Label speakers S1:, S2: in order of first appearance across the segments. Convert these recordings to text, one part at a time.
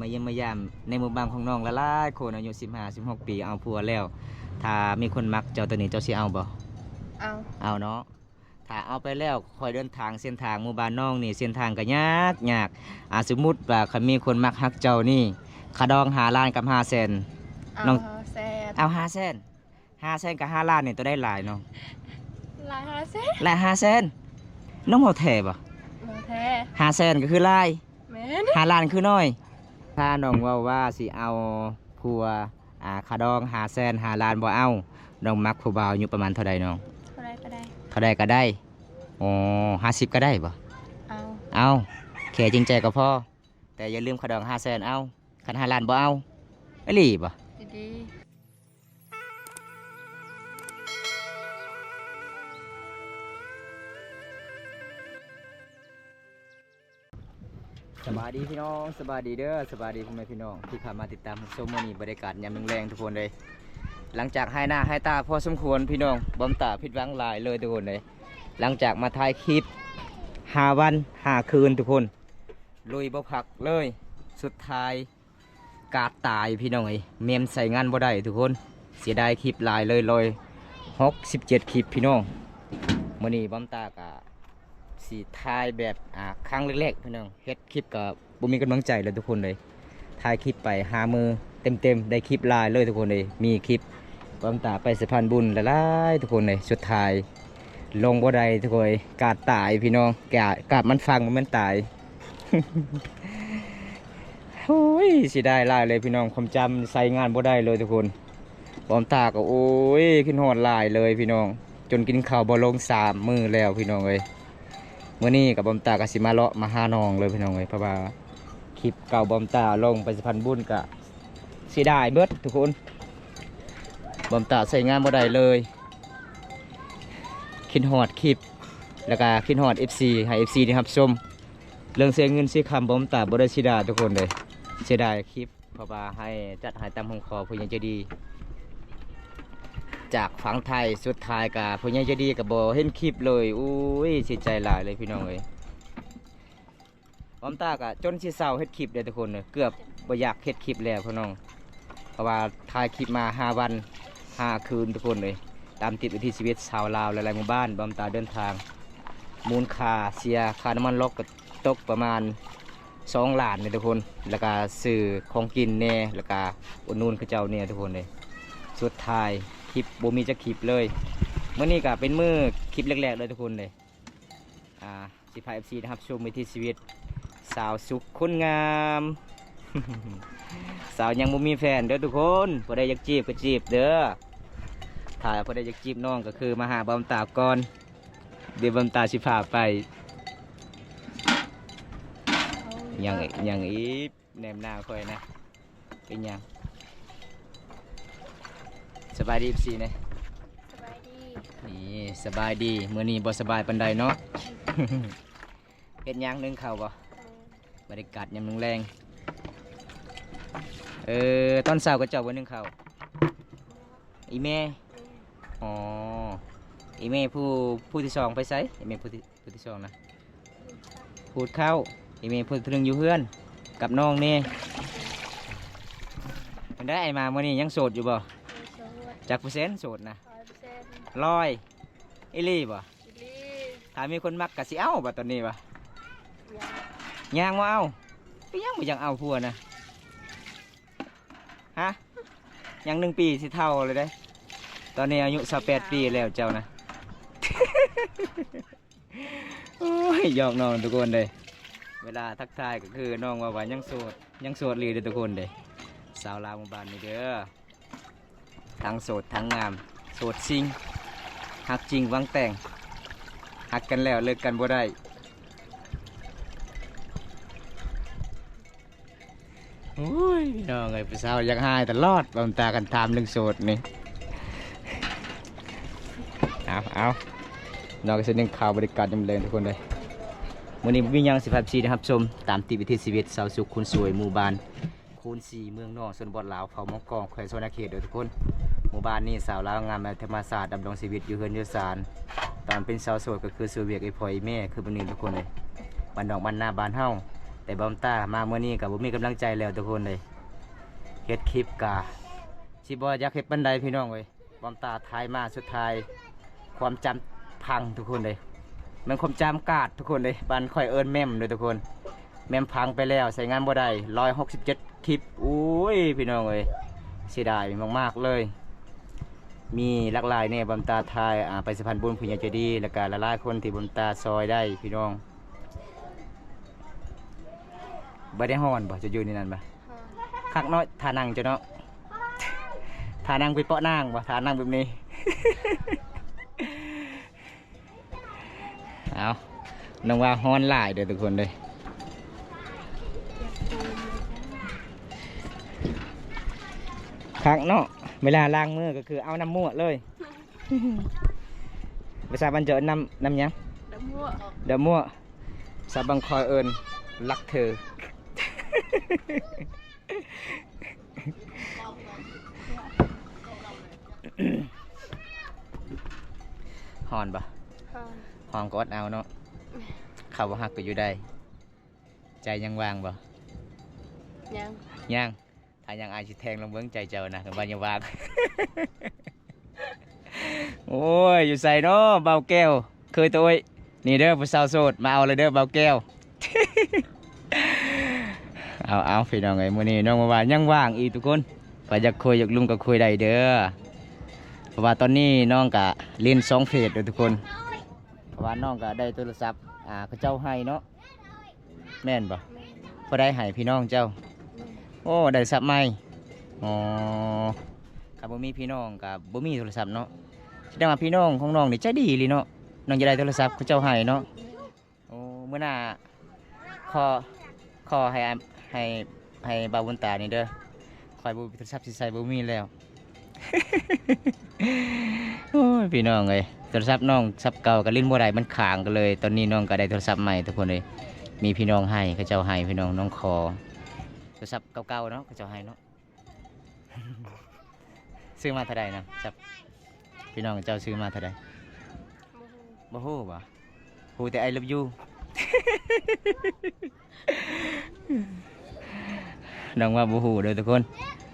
S1: มาเยี่ยมมายามในหมู่บ้านของน้องละลายคนอายุ15-16 ปีเอาผัวแล้วถ้ามีคนมักเจ้าตัวนี้เจ้าสิเอาบ่เอาเนาะถ้าเอาไปแล้วคอยเดินทางเส้นทางหมู่บ้านน้องนี่เส้นทางก็ยากสมมุติว่าคันมีคนมักฮักเจ้านี่ค่าดอง5 ล้านกับ5 แสนน้องเอา5 แสน5 แสนกับ5 ล้านนี่ตัวได้หลายเนาะ
S2: ลาย5 แสน
S1: และ5 แสนน้องบ่แท้บ่
S2: แท้
S1: 5 แสนก็คือหลาย
S2: แม่น
S1: 5 ล้านคือน้อยถ้าน้องว่าสิเอาผัวค่าดอง5 แสน5 ล้านบ่เอาน้องมักผู้บ่าวอยู่ประมาณเท่าใดน้อง
S2: เท่าใดก็
S1: ได้อ๋อ50ก็ได้บ่เอาแค่จริงใจก็พอแต่อย่าลืมค่าดอง5 แสนเอาคัน5 ล้านบ่เอาอีหลีบ่
S2: ดี
S1: สบายดีพี่น้องสบายดีเด้อสบายดีพ่อแม่พี่น้องที่เข้ามาติดตามชมมื้อนี้บรรยากาศยามแรงๆทุกคนเลยหลังจากให้หน้าให้ตาพอสมควรพี่น้องบ่ตาผิดหวังหลายเลยทุกคนเลยหลังจากมาถ่ายคลิป5 วัน5 คืนทุกคนลุยบ่พักเลยสุดท้ายกาดตายพี่น้องเมมใส่งานบ่ได้ทุกคนเสียดายคลิปหลายเลย67 คลิปพี่น้องมื้อนี้บ่ตากะสีถ่ายแบบครั้งแรกๆพี่น้องเฮ็ดคลิปกับบุมีกำลังใจเลยทุกคนเลยถ่ายคลิปไป5 มือเต็มได้คลิปลายเลยทุกคนเลยมีคลิปบำตาไปสะพานบุญหลายทุกคนเลยสุดท้ายลงบ่ได้ทุกคนกาดตายพี่น้องกาดมันฟังมันตาย โอ้ยสิได้ลายเลยพี่น้องความจำใส่งานบ่ได้เลยทุกคนบำตาก็โอ้ยขึ้นหอดลายเลยพี่น้องจนกินข้าวบ่ลง3 มื้อแล้วพี่น้องเลยเมื่อนี้กับบอมตากสิมาเลาะมาหาน้องเลยพี่น้องเลยเพราะว่าคลิปเก่าบอมตาลงไปสะพานบุญกะเสียดายเบิดทุกคนบอมตาใส่งานบ่ได้เลยคิดฮอดคลิปแล้วก็คิดฮอด FC ให้ FC ได้รับชมเรื่องเสียเงินเสียคำบอมตาบ่ได้เสียดายทุกคนเลยเสียดายคลิปเพราะว่าให้จัดให้ตามห้องคอผู้ใหญ่ใจดีจากฝั่งไทยสุดท้ายกับผู้ใหญ่ใจดีกับโบเห็นคลิปเลยอุ้ยเสียใจหลายเลยพี่น้องเลยพร้อมตากะจนชีเศร้าเฮ็ดคลิปเลยทุกคนเลยเกือบบ่อยากเฮ็ดคลิปแล้วพี่น้องเพราะว่าถ่ายคลิปมา5 วัน5 คืนทุกคนเลยตามติดวิถีชีวิตชาวลาวหลายๆหมู่บ้านบอมตาเดินทางมูลค่าเสียค่าน้ำมันรถก็ตกประมาณ2 ล้านเลยทุกคนแล้วก็ซื้อของกินแน่แล้วก็อุดหนุนเขาเจ้าเนี่ยทุกคนเลยสุดท้ายคลิปบ่มีจะคลิปเลยเมื่อนี้ก็เป็นมือคลิปแรกๆเลยทุกคนเลยสิพา FC นะครับชมวิถีชีวิตสาวสุขคนงาม สาวยังบ่มีแฟนเด้อทุกคนพอได้อยากจีบก็จีบเด้อถ้าพอได้อยากจีบน้องก็คือมาหาบอมตาก่อนเดี๋ยวบอมตาสิพาไปยังอีกแนมหน้าค่อยนะเป็นยังสบายดีสิเนี่ยนี่สบายดีเมื่อนี้บ่สบายปันใดเนาะ เป็นยังนึ่งข้าวบ่บรรยากาศยามแรงตอนเช้าก็เจ้าวันนึ่งข้าวอีเม่อ๋ออีเม่ผู้ที่2ไปไสอีเม่ผู้ที่2นะพูดเข้าอีเม่ผู้ที่1อยู่เพื่อนกับน้องนี่มันได้มาเมื่อนี้ยังโสดอยู่บ่จากเปอร์เซ็นต์โสดนะ100อิลี่บ่ถ้ามีคนมักกะสิเอาบ่ตอนนี้บ่ยังว่าเอาไปยังบ่ยังเอาพัวนะฮะยัง1 ปีสิเท่าเลยได้ตอนนี้อายุ28 ปีแล้วเจ้านะ โอ้ยยอกน้องทุกคนเลยเวลาทักทายก็คือน้องว่ายังโสดเลยทุกคนเลยสาวลาวหมู่บ้านนี่เด้อทั้งโสดทั้งงามโสดจริงหักจริงวังแต่งหักกันแล้วเลิกกันบ่ได้โอ้ยพี่น้องไอ้ผู้สาวอยากหายตลอดบำตากันทำเรื่องโสดนี่เอาน้องก็จะนึ่งข่าวบริการจำเลยทุกคนเลยวันนี้มียัง15 ปีนะครับชมตามติดวิถีชีวิตสาวสุขคนสวยหมู่บ้านคูณ4เมืองนอกส่วนบอดลาวเผามองกองแขวงโซนเขตโดยทุกคนหมู่บ้านนี้สาวลาวงามแบบธรรมศาสตร์ดำรงชีวิตอยู่เฮือนอยู่ศาลตอนเป็นสาวโสดก็คือสูเวียกไอ้พลอยแม่คือบันนี้ทุกคนเลยบ้านดอกบ้านนาบ้านเฮา แต่บอมต้ามาเมื่อนี้กับผมมีกำลังใจแล้วทุกคนเลยเฮ็ดคลิปกะสิบ่อยากเฮ็ดปันใดพี่น้องเว้ยบอมต้าถ่ายมาสุดท้ายความจำพังทุกคนเลยมันความจำกาดทุกคนเลยปันค่อยเอิ้นแม่มเลยทุกคนแม่มพังไปแล้วใส่งานบ่ได้167คลิปอุ้ยพี่น้องเว้ยเสียดายมากๆเลยมีหลากหลายเนี่ยบอมตาทายไปสะพานบุญผู้ใหญ่ใจดีแล้วก็หลายๆคนที่บอมตาซอยได้พี่น้องบ่ได้ฮ้อนบ่จะอยู่ในนั้นบ่คักน้อยทานั่งจะเนาะทานั่งไปเปาะนั่งบ่ทานั่งแบบนี้ เอาน้องว่าฮ้อนหลายเด้อทุกคนเลยคักเนาะเวลาล้างมือก็คือเอาน้ำมั่วเลยภาษาบันเจอน้ำยัง
S2: น้ำมั่ว
S1: เดี๋ยวมั่วสาบังคอยเอิญรักเธอ หอนปะหอนก็อดเอาเนาะข่าวว่าหักก็อยู่ได้ใจยังวางปะ
S2: ยัง
S1: ยังถ้ายังอายสิแทงลงเบิ้งใจเจ้านะกับบ้านยังวาง โอ้ยอยู่ใส่เนาะเบาแก้วเคยตัวนี่เด้อผู้สาวโสดมาเอาเลยเด้อเบาแก้ว เอาพี่น้องไงมื้อนี้น้องมาว่ายังว่างอีกทุกคนก็อยากคุยอยากลุ่มก็คุยได้เด้อเพราะว่าตอนนี้น้องก็เล่น2เฟสเด้อทุกคนเพราะว่าน้องก็ได้โทรศัพท์เขาเจ้าให้เนาะแม่นบ่พอได้ให้พี่น้องเจ้าโอ้ได้สับใหม่อ๋อกับบ่มีพี่น้องกับบ่มีโทรศัพท์เนาะแสดงว่าพี่น้องของน้องนี่ใจดีเลยเนาะน้องจะได้โทรศัพท์เขาเจ้าให้เนาะโอ้เมื่อหน้าขอให้บ่าวบุญตานี่เด้อคอยบ่มีโทรศัพท์สิใส่บ่มีแล้ว โอ้ยพี่น้องเอ้ยโทรศัพท์น้องซับเก่าก็ลิ้นบ่ได้มันค้างกันเลยตอนนี้น้องก็ได้โทรศัพท์ใหม่ทุกคนเลยมีพี่น้องให้เขาเจ้าให้พี่น้องน้องขอโทรศัพท์เก่าๆเนาะเขาเจ้าให้เนาะ ซื้อมาเท่าใดนะครับพี่น้องเจ้าซื้อมาเท่าใดบ่ฮู้บ่ฮู้แต่ I love you น้องว่าบ่ฮู้เด้อทุกคน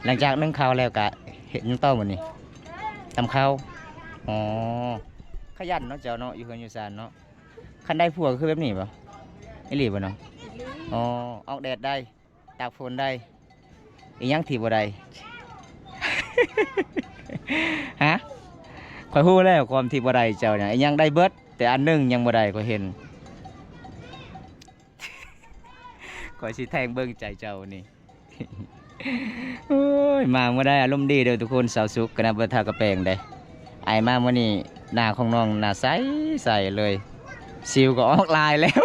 S1: หลังจากนึ่งข้าวแล้วก็เห็นยังต้อหมดนี่ตำข้าวอ๋อขยันเนาะเจ้าเนาะอยู่เฮือนอยู่ศาลเนาะคันได้ผัวก็คือแบบนี้บ่อีหลีบ่เนาะอ๋อออกแดดได้ตากฝนได้อีหยังที่บ่ได้ ฮะข่อยฮู้แล้วความที่บ่ได้เจ้าเนี่ยยังได้เบิดแต่อันหนึงยังบ่ได้ข่อยเห็น ข่อยสิแทงเบิ่งใจเจ้านี่ โอ้ยมาเมื่อได้อารมณ์ดีเด้อทุกคนสาวสุกกระนาบทากระแปงได้ไอมาเมื่อนี้หน้าของน้องหน้าใสใสเลยสิวก็ออกลายแล้ว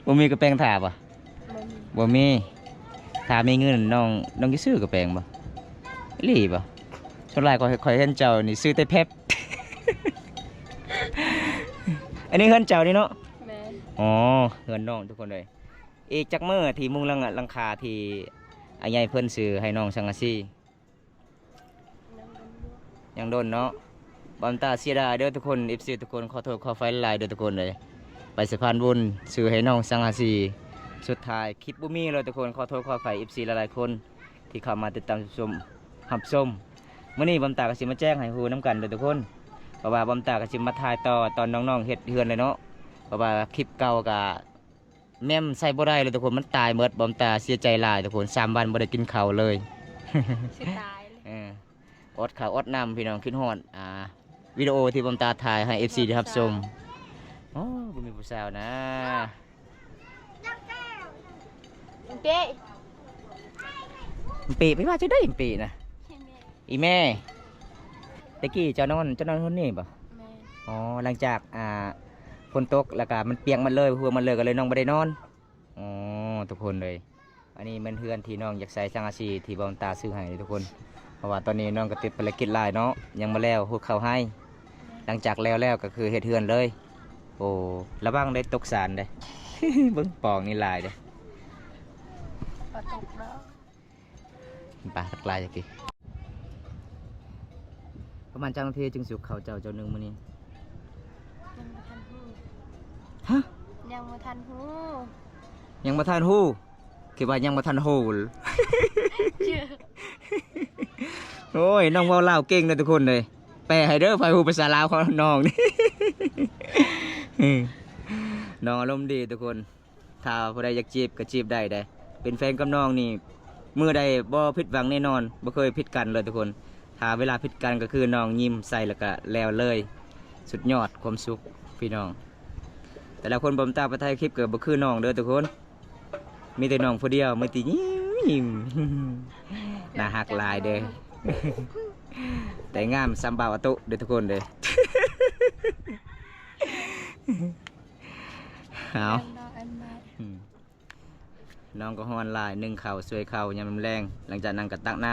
S1: บ่มีกระแปงทาบ่บ่มีถ้ามีเงินน้องสิซื้อกระแปงบ่อีหลีบ่ส่วนหลายข่อยเห็นเจ้านี่ซื้อแต่เพชร อันนี้เฮือนเจ้านี่เนาะ
S2: แม่
S1: อ๋อเฮือนน้องทุกคนเลยอีกจักมื้อที่มุงหลังคาที่อาใหญ่เพิ่นซื้อให้น้องสังกะสียังโดนเนาะบอมตาเสียดายเด้อทุกคน FC ทุกคนขอโทษขอไฟหลายเด้อทุกคนเลยไปสะพานบุญซื้อให้น้องสังกะสีสุดท้ายคลิปบ่มีเลยทุกคนขอโทษขอไฟ FC หลายๆคนที่เข้ามาติดตามชมรับชมมื้อนี้บอมตาก็สิมาแจ้งให้ฮู้นํกันเด้อทุกคนเพราะว่าบอมตาก็สิมาถ่ายต่อตอนน้องๆเฮ็ดเฮือนเลยเนาะเพราะว่าคลิปเก่าก็แม่มใส่บ่ได้เลยทุกคนมันตายหมดบอมตาเสียใจหลายทุกคน3 วันบ่ได้กินข้าวเลย
S2: สิตายเลย
S1: อดข้าวอดน้ำพี่น้องคิดฮอดวิดีโอที่บอมตาถ่ายให้ FC ได้รับชมโอ้บ่มีผู้สาวนะ
S2: เป๊ะ
S1: ปีไม่ว่าจะได้ปีนะอีแม่ตะกี้เจ้านอนคนนี้ป่ะ
S2: แม่
S1: อ๋อหลังจากฝนตกแล้วก็มันเปียกมันเลยหัวมันเลยก็เลยน้องไม่ได้นอนอ๋อทุกคนเลยอันนี้มันเฮือนที่น้องอยากใส่สังกะสีที่บอมตาซื้อให้ทุกคนเพราะว่าตอนนี้น้องก็ติดภารกิจหลายเนาะยังมาแล้วหุดเข้าให้ หลังจากแล้วก็คือเฮ็ดเฮือนเลยโอ้ระวังได้ตกสารได้ เบิ่งปองนี่ลายเด้
S2: ปตกแล้ว
S1: ปลาตะกลายจักทีประมาณจังนาทีจึงสุกเขาเจ้าหนึ่งมื้อนี้
S2: ยังบ่ทันหู
S1: ฮะ
S2: ยังบ่ทันหู
S1: ยังบ่ทันฮู้คิดว่ายังบ่ทันฮู้
S2: เชื่อ
S1: โอ้ยน้องเว้าลาวเก่งนะทุกคนเลยแปลให้เด้อไฟฮู้ภาษาลาวของน้องนี่ น้องอารมณ์ดีทุกคนถ้าผู้ใดอยากจีบก็จีบได้เด้เป็นแฟนกับน้องนี่มื้อใดบ่ผิดหวังแน่นอนบ่เคยผิดกันเลยทุกคนถ้าเวลาผิดกันก็คือน้องยิ้มใส่แล้วก็แล้วเลยสุดยอดความสุขพี่น้องแต่ละคนผมตามไปถ่ายคลิปเกิดบ่คือน้องเด้อทุกคนมีแต่น้องผู้เดียวมือติยิ้ม น่าฮักหลายเด้อ แต่งามซ้ำบ่าวอตุเด้อทุกคนเด้อ เอาอืมน้องก็ฮอนหลายนึ่งเข่าวสวยเข่าวยำแรงหลังจากนั้นก็ตักน้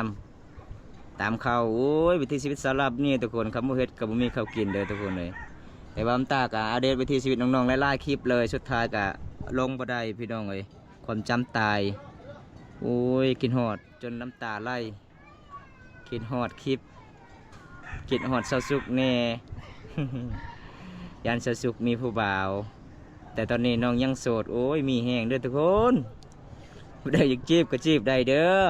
S1: ำตามเข่าโอ้ยวิถีชีวิตสารับนี่ทุกคนคำว่าเฮ็ดกับบ่มีข้าวกินเด้อทุกคนเลยแต่ว่าผมตากะอัปเดตวิถีชีวิตน้องๆไล่ๆคลิปเลยสุดท้ายกะลงบ่ได้พี่น้องเอ้ยความจำตายโอ้ยกินฮอดจนน้ำตาไหลกินฮอดคลิปกินฮอดเซาสุกแน่ ยันเซาสุกมีผู้บ่าวแต่ตอนนี้น้องยังโสดโอ้ยมีแห้งเด้อทุกคนได้อยากจีบก็จีบได้เด้อ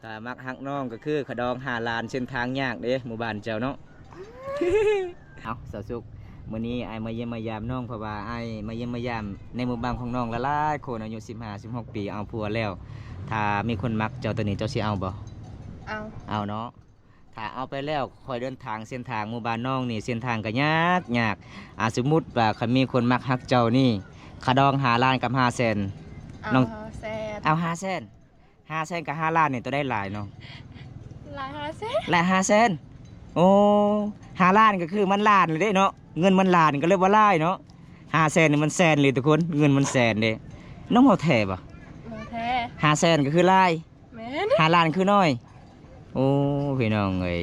S1: ถ้ามักฮักน้องก็คือขะดอง5 ล้านเส้นทางยากเด้หมู่บ้านเจ้าเนาะ เอาสาวสุกมื้อนี้ไอ้มาเยี่ยมมายามน้องเพราะว่าไอ้มาเยี่ยมมายามในหมู่บ้านของน้องละลายคนอายุ15-16 ปีเอาผัวแล้ว ถ้ามีคนมักเจ้าตัวนี้เจ้าสิเอาบ่ เอาเนาะถ้าเอาไปแล้วคอยเดินทางเส้นทางหมู่บ้านน้องนี่เส้นทางก็ยากสมมุติว่าคันมีคนมักฮักเจ้านี่ขะดอง5 ล้านกับ5 แสน น้อง
S2: แสน
S1: เอา5 แสน5 แสนกับ5 ล้านนี่ตัวได้หลายเนาะ
S2: ลาย5 แสน
S1: หลาย5 แสนโอ้5 ล้านก็คือมันล้านเลยเด้เนาะเงินมันล้านก็เลยว่าหลายเนาะ5 แสนนี่มันแสนเลยทุกคนเงินมันแสนเด้น้องเฮาแท้บ่
S2: มาแท้
S1: 5 แสนก็คือหลาย
S2: แม่น
S1: 5 ล้านคือน้อยโอ้พี่น้องเอ้ย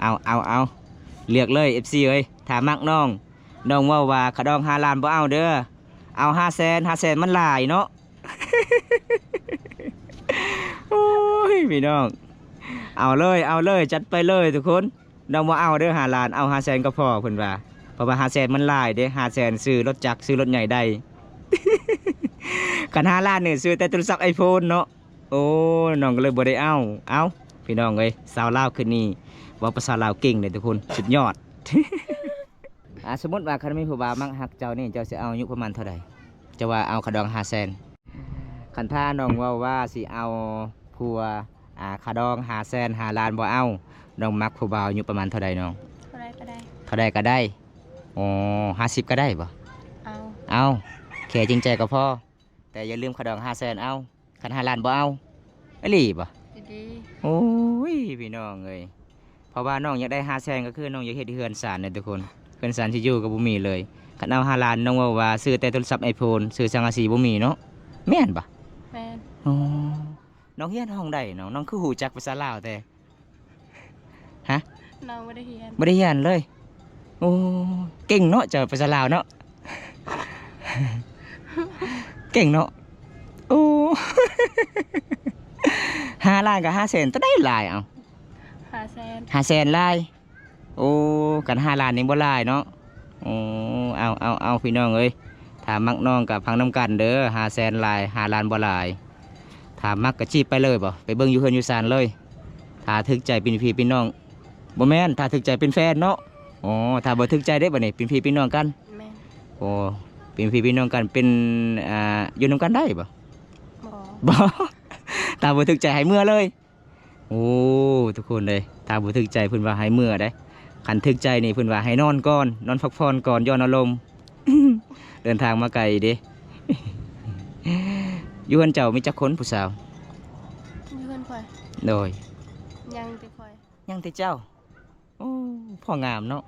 S1: เอาเลือกเลย FC เอ้ยถ้ามักน้องว่าขะดอง5 ล้านบ่เอาเด้อเอา5 แสนมันหลายเนาะ โอ้ยพี่น้องเอาเลยจัดไปเลยทุกคนน้องบ่เอาเด้อ5 ล้านเอา5 แสนก็พอเพิ่นว่าเพราะว่า5 แสนมันหลายเด้5 แสนซื้อรถจักรซื้อรถใหญ่ได้ กัน5 ล้านนี่ซื้อแต่โทรศัพท์ iPhone เนาะโอ้น้องก็เลยบ่ได้เอาพี่น้องเอ้ยสาวลาวคืนนี้ว่าภาษาลาวเก่งเลยทุกคนสุดยอด สมมติว่าคันมีผู้บ่าวมักฮักเจ้านี่เจ้าสิเอาอายุประมาณเท่าใดจะว่าเอาขะดอง5 แสนคันถ้าน้องว่าสิเอาผัวขะดอง5 แสน5 ล้านบ่เอาน้องมักผู้บ่าวอายุประมาณเท่าใดน้อง
S2: เท่าไรก็ได้
S1: เท่าใดก็ได้อ๋อ50ก็ได้บ่
S2: เอา
S1: แค่จริงใจก็พอแต่อย่าลืมขะดอง5 แสนเอาคัน5 ล้านบ่เอาอีหลีบ่
S2: ดี
S1: โอ้ยพี่น้องเอ้ยเพราะว่าน้องอยากได้5 แสนก็คือน้องอยากเฮ็ดเฮือนศาลเนี่ยทุกคนเฮือนศาลที่อยู่ก็บ่มีเลยคันเอา5 ล้านน้องว่าซื้อแต่โทรศัพท์ iPhone ซื้อสังกะสีบ่มีเนาะแม่นบ่
S2: แม่น
S1: อ๋อน้องเฮียนห้องใดน้องคือหูจักภาษาลาวแต่ฮะ
S2: น้องไม่ได้เรียน
S1: บ่ได้เฮียนเลยโอ้เก่งเนาะเจ้าภาษาลาวเนาะ เก่งเนาะโอ้ 5 ล้านกับ5 แสนตัวได้หลายเอา
S2: 5 แสน
S1: 5 แสนหลายโอ้กัน5 ล้านนี่บ่หลายเนาะโอ้เอาพี่น้องเอ้ยถ้ามักน้องกับพังน้ำกันเด้อ5 แสนหลาย5 ล้านบ่หลายถ้ามักก็จีบไปเลยบ่ไปเบิ่งอยู่เฮือนอยู่ศาลเลยถ้าถึกใจเป็นพี่เป็นน้องบ่แม่นถ้าถึกใจเป็นแฟนเนาะอ๋อถ้าบ่ถึกใจได้บ่นี่เป็นพี่เป็นน้องกัน
S2: แม่น
S1: โอ้เป็นพี่เป็นน้องกันเป็นอยู่นํกันได้บ่
S2: บ่
S1: บ่ ถ้าบ่ถึกใจให้เมื่อเลยโอ้ทุกคนเลยถ้าบ่ถึกใจเพิ่นว่าให้เมื่อได้คันถึกใจนี่เพิ่นว่าให้นอนก่อนนอนพักผ่อนก่อนย้อนอารมณ์ เดินทางมาไกลเด้ อยู่เฮือนเจ้ามีจักคนผู้สาว
S2: มีเพื่อนคอย
S1: โดย
S2: ยังแต่คอย
S1: ยังแต่เจ้าโอ้พ่องามเนาะ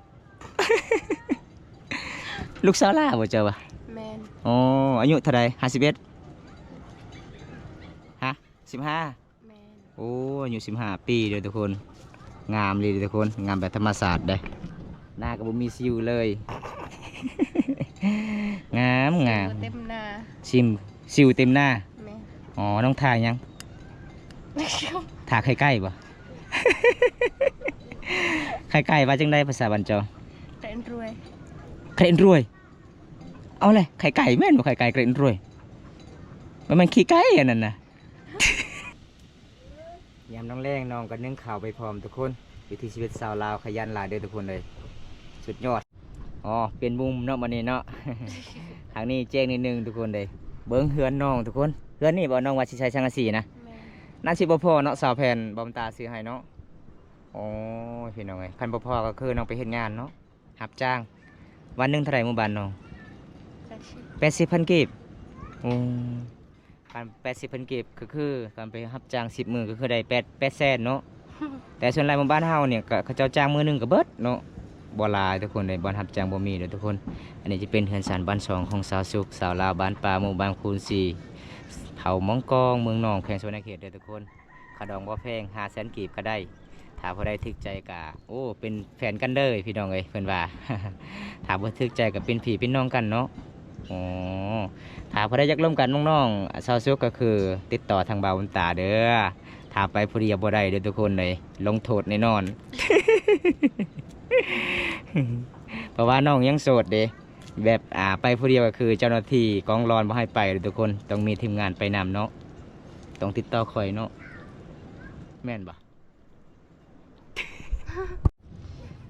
S1: ลูกสาวลาบ่เจ้าบ่
S2: แม่น
S1: อ๋ออายุเท่าใด51ฮะ15
S2: แม่น
S1: โอ้อายุ15 ปีเด้อทุกคนงามเลยเด้อทุกคนงามแบบธรรมศาสตร์เด้หน้าก็บ่มีสิวเลย งาม
S2: เต็มหน้า
S1: สิวเต็มหน้า
S2: แม่น
S1: อ๋อน้องถ่ายยังถ่ายใกล้ๆบ่ ใกล้ๆว่าจังไดภาษาบ้านเจ้า
S2: แต่รวย
S1: เครนรวย เอาเลยไข่ไก่แม่นบ่ไข่ไก่เกร็นรวยมันขี้ไก่อันนั้นน่ะ ยามน้องแรงน้องก็นึ่งข่าวไปพร้อมทุกคนวิถีชีวิตสาวลาวขยันหลายเด้อทุกคนเลยสุดยอดอ๋อเป็นมุมเนาะมื้อนี้เนาะ ทางนี้แจ้งนิดนึงทุกคนเลยเบิ่งเฮือนน้องทุกคนเฮือนนี่บ่น้องว่าสิใช้สังกะสีนะ
S2: แม่
S1: นั่นสิบ่พอเนาะสาวแผ่นบอมตาซื้อให้เนาะโอ้ยพี่น้องเอ้ยคันบ่พอก็คือน้องไปเฮ็ดงานเนาะรับจ้าง วันหนึงเท่าไหร่หมู่บ้านน้อง 80,000กีบอืมการ80,000กีบก็คือการไปรับจ้าง10มื้อก็คือได้8แสนเนาะ แต่ส่วนหลายหมู่บ้านเฮาเนี่ยก็เขาเจ้าจ้างมื้อหนึงก็เบิดเนาะบ่หลายทุกคนเลยบ่รับจ้างบ่มีเด้อทุกคน อันนี้จะเป็นเฮือนศาลบ้านสองของสาวสุขสาวลาวบ้านป่าหมู่บ้านคูน4เผาหมองกองเมืองหนองแขวงสวรรณเขตเด้อทุกคนขาดองบ่แพง500,000กีบก็ได้ถ้าบ่ได้ทึกใจก็โอ้เป็นแฟนกันเด้อพี่น้องเอ้ยเพิ่นว่า ถ้าบ่ทึกใจก็เป็นพี่เป็นน้องกันเนาะอ๋อถ้าบ่ได้อยากร่วมกันน้องๆสาวสุขก็คือติดต่อทางบ่าวบุญตาเด้อถ้าไปผู้เดียวบ่ได้เด้อทุกคนเลยลงโทษแน่นอน เพราะว่าน้องยังโสดเด้แบบไปผู้เดียวก็คือเจ้าหน้าที่กองรอนบ่ให้ไปเด้อทุกคนต้องมีทีมงานไปนำเนาะต้องติดต่อข่อยเนาะแม่นบ่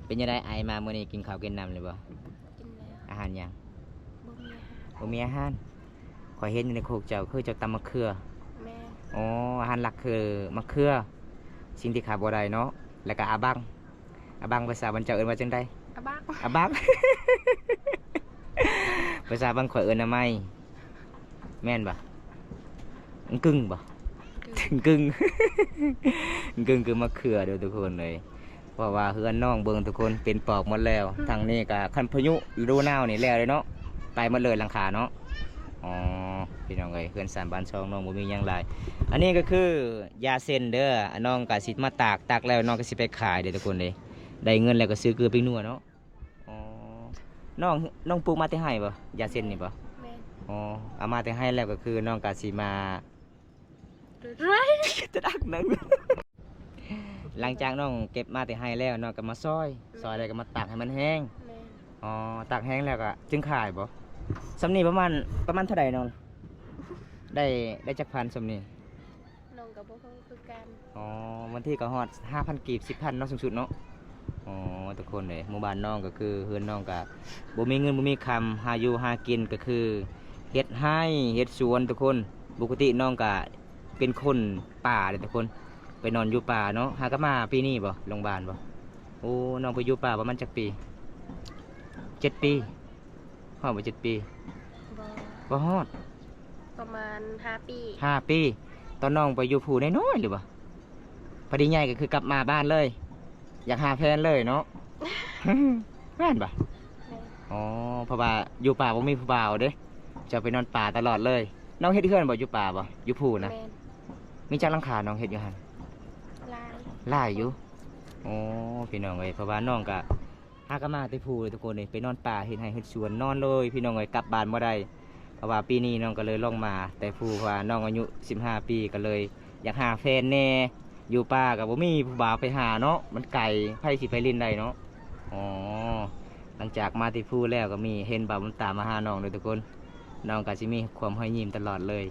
S1: เป็นยังไงไอมามื้อนี้กินข้าวกินน้ำเลยบ่
S2: กินแล้ว
S1: อาหารหยัง
S2: บ่มีอาหาร
S1: บ่มีอาหารข่อยเห็นอยู่ในโคกเจ้าคือเจ้าตำมะเขือ
S2: แม่
S1: อ๋ออาหารหลักคือมะเขือสิ่งที่ขาดบ่ได้เนาะแล้วก็อาบังภาษาบ้านเจ้าเอิ้นว่าจังได
S2: อะบัก
S1: อาบัง ภาษาบ้านข่อยเอิ้นอะไมแม่นบ่กึ่งบ่ กึ่ง กึ่งคือมะเขือเด้อทุกคนเลยเพราะว่าเฮือนน้องเบิ่งทุกคนเป็นปอกหมดแล้วทางนี้ก็คันพายุฤดูหนาวนี่แล้วเลยเนาะไปหมดเลยหลังคาเนาะอ๋อพี่น้องเอ้ยเฮือนสามบ้านช่องน้องบ่มีหยังหลายอันนี้ก็คือยาเส้นเด้อน้องก็สิมาตากแล้วน้องก็สิไปขายเด้อทุกคนเลยได้เงินแล้วก็ซื้อเกลือไปนัวเนาะอ๋อน้องปลูกมาแต่ให้บ่ยาเส้นนี่บ่
S2: แม่
S1: อ๋อเอามาแต่ให้แล้วก็คือน้องก็สิมา
S2: ไร
S1: จะดักหนึ่ง หลังจากน้องเก็บมาแต่ให้แล้วน้องก็มาซอยแล้วก็มาตากให้มันแห้ง
S2: แม่
S1: อ๋อตากแห้งแล้วก็จึงขายบ่สำนีประมาณเท่าไหร่น้องได้จักพันสำนี
S2: น้องกับบ่ฮู้คือกัน
S1: อ๋อวันที่ก็ฮอด 5,000 กีบ 10,000เนาะสูงสุดเนาะอ๋อทุกคนเลยหมู่บ้านน้องก็คือเฮือนน้องก็บ่มีเงินบ่มีคำหาอยู่หากินก็คือเฮ็ดให้เฮ็ดสวนทุกคนปกติน้องก็เป็นคนป่าเลยทุกคนไปนอนอยู่ป่าเนาะหากนมาปีนี้บ่โรงพยาบาลบ่โอ้น้องไปอยู่ป่าประมาณจักปี7 ปีฮอดบ่7 ปี
S2: บ่
S1: บ่ฮอด
S2: ประมาณ5 ปี
S1: 5 ปีตอนน้องไปอยู่ผู้น้อยๆหรือบ่พอดีใหญ่ก็คือกลับมาบ้านเลย อยากหาแฟนเลยเนาะ แม่นบ่
S2: แม่
S1: อ๋อเพราะว่าอยู่ป่าบ่มีผู้บ่าวเด้จะไปนอนป่าตลอดเลยน้องเฮ็ดเฮือนบ่อยู่ป่าบ่อยู่ผู้นะ
S2: แม่น
S1: มีจักหลังคาน้องเฮ็ดอยู่หั่น
S2: ลาย
S1: หลายอยู่อ๋อพี่น้องเอ้ยเพราะว่าน้องก็หากนมาแต่ผู้เลยทุกคนเลยไปนอนป่าเฮ็ดไร่เฮ็ดสวนนอนเลยพี่น้องเอ้ยกลับบ้านบ่ได้เพราะว่าปีนี้น้องก็เลยลงมา แต่ผู้เพราะว่าน้องอายุ15 ปีก็เลย อยากหาแฟนแน่อยู่ป่าก็บ่มีผู้บ่าวไปหาเนาะมันไกลไผสิไปเล่นได้เนาะอ๋อหลังจากมาที่ผู้แล้วก็มีเห็นบ่าวมันตามมาหาน้องเลยทุกคนน้องก็สิมีความห้อยยิ้มตลอดเลย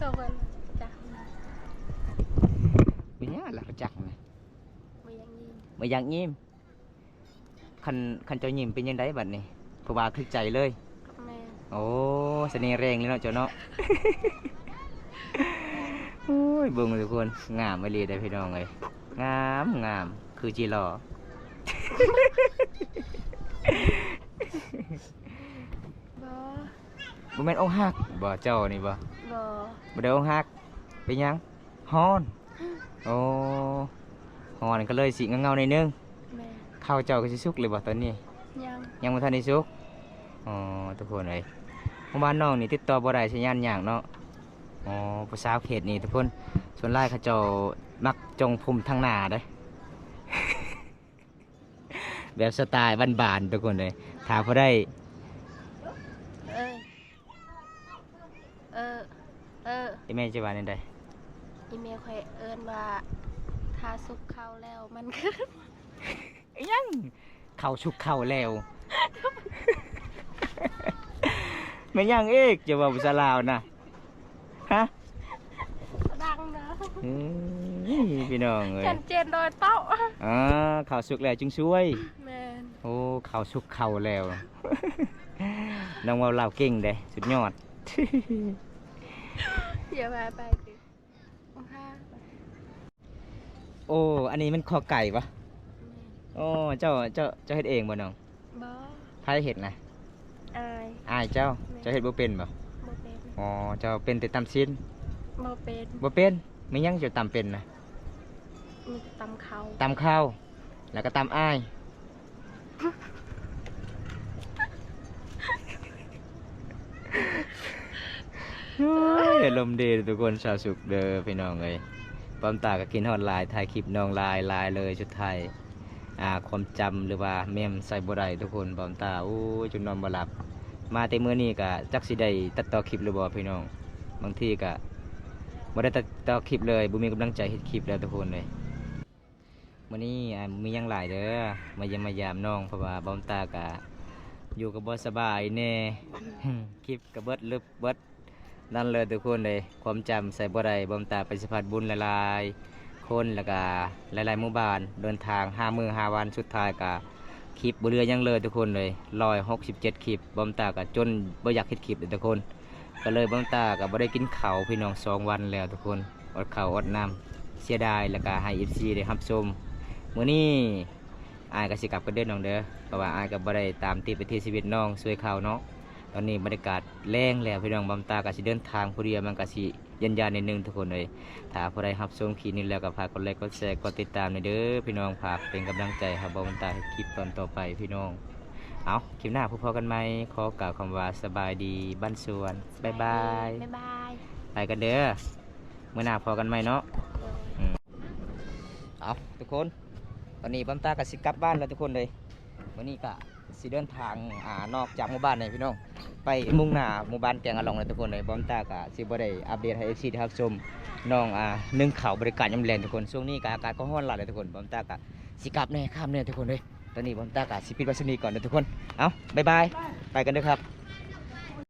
S2: ก็เพิ่นจัก
S1: มีหยังล่ะรู้จักนะ
S2: บ่อยังยิน
S1: บ่อยากยิ้มคันเจ้ายิ้มเป็นยังไงบัดนี้ผู้บ่าวถึกใจเลย
S2: แม่
S1: โอ้เสน่ห์แรงเลยเนาะเจ้าเนาะ โอ้ยเบิ่งทุกคนงามอีหลีได้อพี่น้องเอ้ยงามคือจีรอ
S2: บ่
S1: บ่แม่นอกหักบ่เจ้านี่บ่
S2: บ่
S1: บ่ได้อกหักเป็นหยังฮ้อนโอ้ฮ้อนก็เลยสิเงาๆหน่อยนึง
S2: แม่
S1: ข้าวเจ้าก็สิสุกเลยบ่ตอนนี้
S2: ยัง
S1: ยังบ่ทันได้สุกอ๋อทุกคนเอ้ยหมู่บ้านน้องนี่ติดต่อบ่ได้สัญญาณหยังเนาะอ๋อผู้สาวเขตนี่ทุกคนส่วนหลายเขาเจ้ามักจงภูมิทางหน้าเด้ แบบสไตล์บ้านๆทุกคนเลยถ้าพอได้
S2: เออเออเออ
S1: ที่แม่จะว่าในใด
S2: อีเมลข่อยเอิ้นว่าถ้าสุกเข้าแล้วมันคือ
S1: อิหยัง เข่าชุกเข่าแล้วแม่นยังเอกจะว่าภาษาลาวนะฮะ
S2: ดังนะ
S1: พี่น้องเอ้ย
S2: ฉันเจนโดยเต้า
S1: เข่าสุกแล้วจึงช่วย
S2: แมน
S1: โอ้เข่าสุกเข่าแล้ว น้องเว่าลาวเก่งเด้สุดยอด
S2: เดี๋ยวไปดิค่ะ
S1: โอ้อันนี้มันคอไก่ปะโอ้เจ้าเฮ็ดเองบ่น้อง
S2: บอ
S1: ใครเฮ็ดนะ
S2: อาย
S1: อายเจ้าเฮ็ดบ่เป็นบ่
S2: บอเป็น
S1: อ๋อเจ้าเป็นแต่ตำชิ้น
S2: บอเป็น
S1: บ่เป็นไม่ยังเจ้าตำเป็นนะ
S2: มีแต่ตำเขา
S1: ตำข้าวแล้วก็ตำอ้าย โอ้ยอารมณ์ดีทุกคนชาวสุขเด้อพี่น้องเอ้ยปั๊มตาก็กินฮอดลายถ่ายคลิปน้องลายเลยชุดไทยความจำหรือว่าเมมใส่บ่ได้ทุกคนปั๊มตาโอ้ยจนนอนบ่หลับมาแต่มื้อนี้ก็จักสิได้ตัดต่อคลิปหรือบ่พี่น้องบางทีก็บ่ได้ตัดต่อคลิปเลยบ่มีกำลังใจเฮ็ดคลิปแล้วทุกคนเลยมื้อนี้มีหยังหลายเด้อมาเยี่ยมมายามน้องเพราะว่าปั๊มตาก็อยู่กับบ่สบายแน่ คลิปก็เบิดลึบเบิดนั่นเลยทุกคนเลยความจำใส่บ่ได้บ่มตาไปสัมผัสบุญหลายๆคนแล้วก็หลายๆหมู่บ้านเดินทาง5 มื้อ 5 วันสุดท้ายก็คลิปบ่เหลือหยังเลยทุกคนเลย167คลิปบ่มตาก็จนบ่อยากเฮ็ดคลิปเลยทุกคนก็เลยบ่มตาก็บ่ได้กินข้าวพี่น้อง2 วันแล้วทุกคนอดข้าวอดน้ำเสียดายแล้วก็ให้ FC ได้รับชมมื้อนี้อายก็สิกลับกันเด้อน้องเด้อเพราะว่าอายก็บ่ได้ตามติดไปที่ชีวิตน้องช่วยข่าวเนาะ ตอนนี้บรรยากาศแรงแล้วพี่น้องบำตาก็สิเดินทางผู้เดียวมันก็สิยันนิดนึงทุกคนเลยถ้าผู้ใดรับชมคลิปนี้แล้วก็ฝากกดไลค์กดแชร์กดติดตามในเด้อพี่น้องฝากเป็นกำลังใจให้บำตาให้คลิปตอนต่อไปพี่น้องเอาคลิปหน้าพบกันไหมขอกล่าวคำว่าสบายดีบ้านสวนบ๊ายบาย
S2: บ๊ายบาย
S1: ไปกันเด้อเมื่อหน้าพอกันไหมเนาะ
S2: โดย
S1: เอาทุกคนตอนนี้บำตาก็สิกลับบ้านแล้วทุกคนเลยวันนี้ก็สิเดินทางนอกจากหมู่บ้านเลยพี่น้องไปมุ่งหน้าหมู่บ้านแกงอะลองเลยทุกคนเลยบอมตากะสิบ่ได้อัปเดตให้ FC ได้รับชมน้องนึ่งข้าวบริการยำแรงทุกคนช่วงนี้ก็อากาศก็ร้อนหลายเลยทุกคนบอมตากะสิกลับแน่ข้ามแน่ทุกคนเลยตอนนี้บอมตากะสิปิดไว้สนีก่อนเลยทุกคนเอาบ๊ายบายไปกันเด้อครับ